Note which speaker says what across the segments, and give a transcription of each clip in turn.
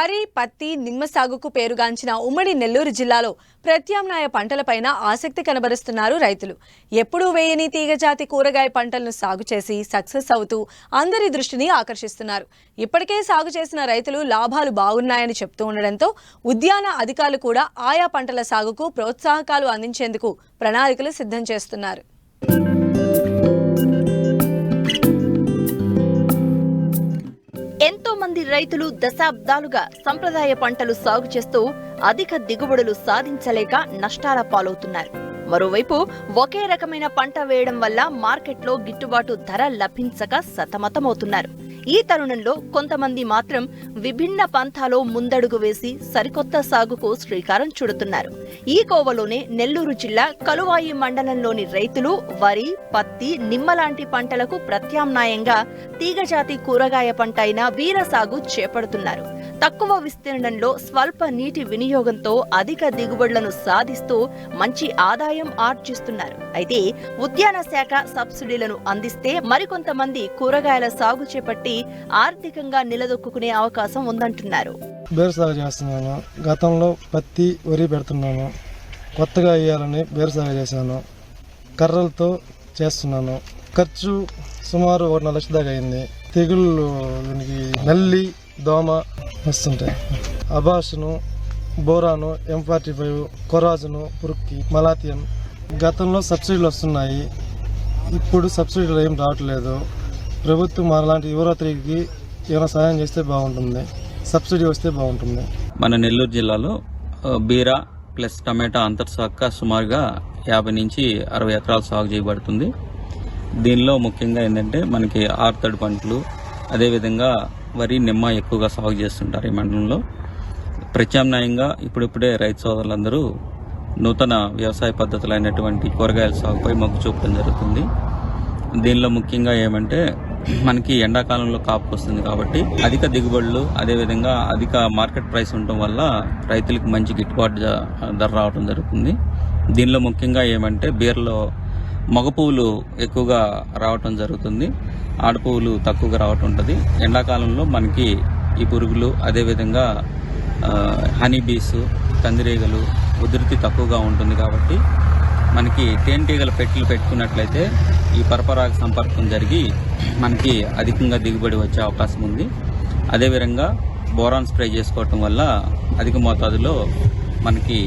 Speaker 1: వరి, పత్తి, నిమ్మ సాగుకు పేరుగాంచిన ఉమ్మడి నెల్లూరు జిల్లాలో ప్రత్యామ్నాయ పంటలపైన ఆసక్తి కనబరుస్తున్నారు రైతులు. ఎప్పుడూ వేయని తీగజాతి కూరగాయ పంటలను సాగు చేసి సక్సెస్ అవుతూ అందరి దృష్టిని ఆకర్షిస్తున్నారు. ఇప్పటికే సాగు చేసిన రైతులు లాభాలు బాగున్నాయని చెప్తూ ఉండడంతో ఉద్యాన అధికారులు కూడా ఆయా పంటల సాగుకు ప్రోత్సాహకాలు అందించేందుకు ప్రణాళికలు సిద్ధం చేస్తున్నారు.
Speaker 2: ఎంతో మంది రైతులు దశాబ్దాలుగా సంప్రదాయ పంటలు సాగు చేస్తూ అధిక దిగుబడులు సాధించలేక నష్టాల పాలవుతున్నారు. మరోవైపు ఒకే రకమైన పంట వేయడం వల్ల మార్కెట్లో గిట్టుబాటు ధర లభించక సతమతమవుతున్నారు. ఈ తరుణంలో కొంతమంది మాత్రం విభిన్న పంథాలో ముందడుగు వేసి సరికొత్త సాగుకు శ్రీకారం చుడుతున్నారు. ఈ కోవలోనే నెల్లూరు జిల్లా కలువాయి మండలంలోని రైతులు వరి, పత్తి, నిమ్మ లాంటి పంటలకు ప్రత్యామ్నాయంగా తీగజాతి కూరగాయ పంట అయిన వీర సాగు చేపడుతున్నారు. తక్కువ విస్తీర్ణంలో స్వల్ప నీటి వినియోగంతో అధిక దిగుబడులను సాధిస్తూ మంచి ఆదాయం ఆర్జిస్తున్నారు. అయితే ఉద్యాన శాఖ సబ్సిడీలను అందిస్తే మరికొంతమంది కూరగాయల సాగు చేపట్టి ఆర్థికంగా నిలదొక్కునే అవకాశం ఉందంటున్నారు.
Speaker 3: బేరు సాగు చేస్తున్నాను. గతంలో పత్తి, వరి పెడుతున్నాను. కొత్తగా వేయాలని బేరు సాగు చేశాను. కర్రలతో చేస్తున్నాను. ఖర్చు సుమారు 1 లక్ష దాకా అయింది. తెగుళ్ళు దీనికి నల్లి, దోమ వస్తుంటాయి. అబాషను, బోరాను, M45, కొరాజును, పురుక్కి, మలాథియన్ గతంలో సబ్సిడీలు వస్తున్నాయి. ఇప్పుడు సబ్సిడీలు ఏం రావట్లేదు. ప్రభుత్వం మనలాంటి యువరాత్రికి ఏమైనా సహాయం చేస్తే బాగుంటుంది. సబ్సిడీ వస్తే బాగుంటుంది.
Speaker 4: మన నెల్లూరు జిల్లాలో బీరా ప్లస్ టమాటా అంతర్శాఖ సుమారుగా 50 నుంచి 60 ఎకరాలు సాగు చేయబడుతుంది. దీనిలో ముఖ్యంగా ఏంటంటే మనకి ఆరుతడి పంటలు, అదేవిధంగా వరి, నిమ్మ ఎక్కువగా సాగు చేస్తుంటారు ఈ మండలంలో. ప్రత్యామ్నాయంగా ఇప్పుడిప్పుడే రైతు సోదరులందరూ నూతన వ్యవసాయ పద్ధతులైనటువంటి కూరగాయల సాగుపై మొగ్గు చూపడం జరుగుతుంది. దీనిలో ముఖ్యంగా ఏమంటే మనకి ఎండాకాలంలో కాపు వస్తుంది కాబట్టి అధిక దిగుబడులు, అదేవిధంగా అధిక మార్కెట్ ప్రైస్ ఉండటం వల్ల రైతులకు మంచి గిట్టుబాటు ధర రావడం జరుగుతుంది. దీనిలో ముఖ్యంగా ఏమంటే బీరలో మగ పువ్వులు ఎక్కువగా రావటం జరుగుతుంది, ఆడ పువ్వులు తక్కువగా రావటం ఉంటుంది. ఎండాకాలంలో మనకి ఈ పురుగులు, అదేవిధంగా హనీ బీస్, కందిరీగలు ఉధృతి తక్కువగా ఉంటుంది కాబట్టి మనకి తేనెటీగల పెట్టెలు పెట్టుకున్నట్లయితే ఈ పరపరాగ సంపర్కం జరిగి మనకి అధికంగా దిగుబడి వచ్చే అవకాశం ఉంది. అదేవిధంగా బోరాన్ స్ప్రే చేసుకోవటం వల్ల అధిక మోతాదులో మనకి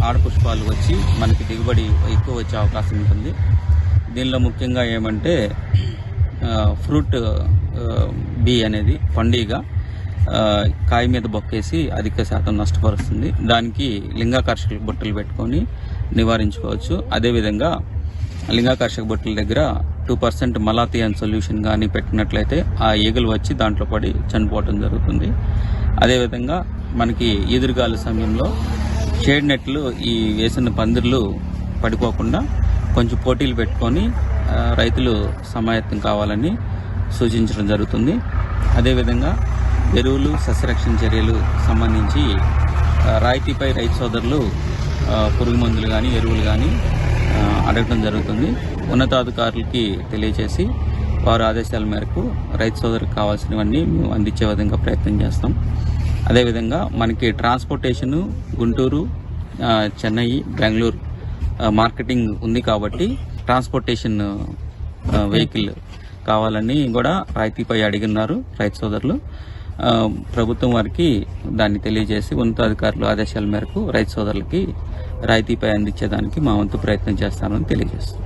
Speaker 4: ఆడపుష్పాలు వచ్చి మనకి దిగుబడి ఎక్కువ వచ్చే అవకాశం ఉంటుంది. దీనిలో ముఖ్యంగా ఏమంటే ఫ్రూట్ బీ అనేది పండుగ కాయ మీద బొక్కేసి అధిక శాతం నష్టపరుస్తుంది. దానికి లింగాకర్షక బొట్టలు పెట్టుకొని నివారించుకోవచ్చు. అదేవిధంగా లింగాకర్షక బొట్టల దగ్గర 2% మలాథియన్ సొల్యూషన్ కానీ పెట్టినట్లయితే ఆ ఈగలు వచ్చి దాంట్లో పడి చనిపోవటం జరుగుతుంది. అదేవిధంగా మనకి ఎదురుగాలి సమయంలో షేడ్ నెట్లు ఈ వేసిన పందిర్లు పడిపోకుండా కొంచెం పోటీలు పెట్టుకొని రైతులు సమాయత్తం కావాలని సూచించడం జరుగుతుంది. అదేవిధంగా ఎరువులు, సస్యరక్షణ చర్యలు సంబంధించి రాయితీపై రైతు సోదరులు పురుగు మందులు కానీ ఎరువులు కానీ అడగడం జరుగుతుంది. ఉన్నతాధికారులకి తెలియజేసి వారి ఆదేశాల మేరకు రైతు సోదరులకు కావాల్సినవన్నీ మేము అందించే విధంగా ప్రయత్నం చేస్తాం. అదేవిధంగా మనకి ట్రాన్స్పోర్టేషను గుంటూరు, చెన్నై, బెంగళూరు మార్కెటింగ్ ఉంది కాబట్టి ట్రాన్స్పోర్టేషన్ వెహికల్ కావాలని కూడా రాయితీపై అడిగినారు రైతు సోదరులు. ప్రభుత్వం వారికి దాన్ని తెలియజేసి ఉన్నతాధికారులు ఆదేశాల మేరకు రైతు సోదరులకి రాయితీపై అందించేదానికి మా వంతు ప్రయత్నం చేస్తామని తెలియజేస్తాం.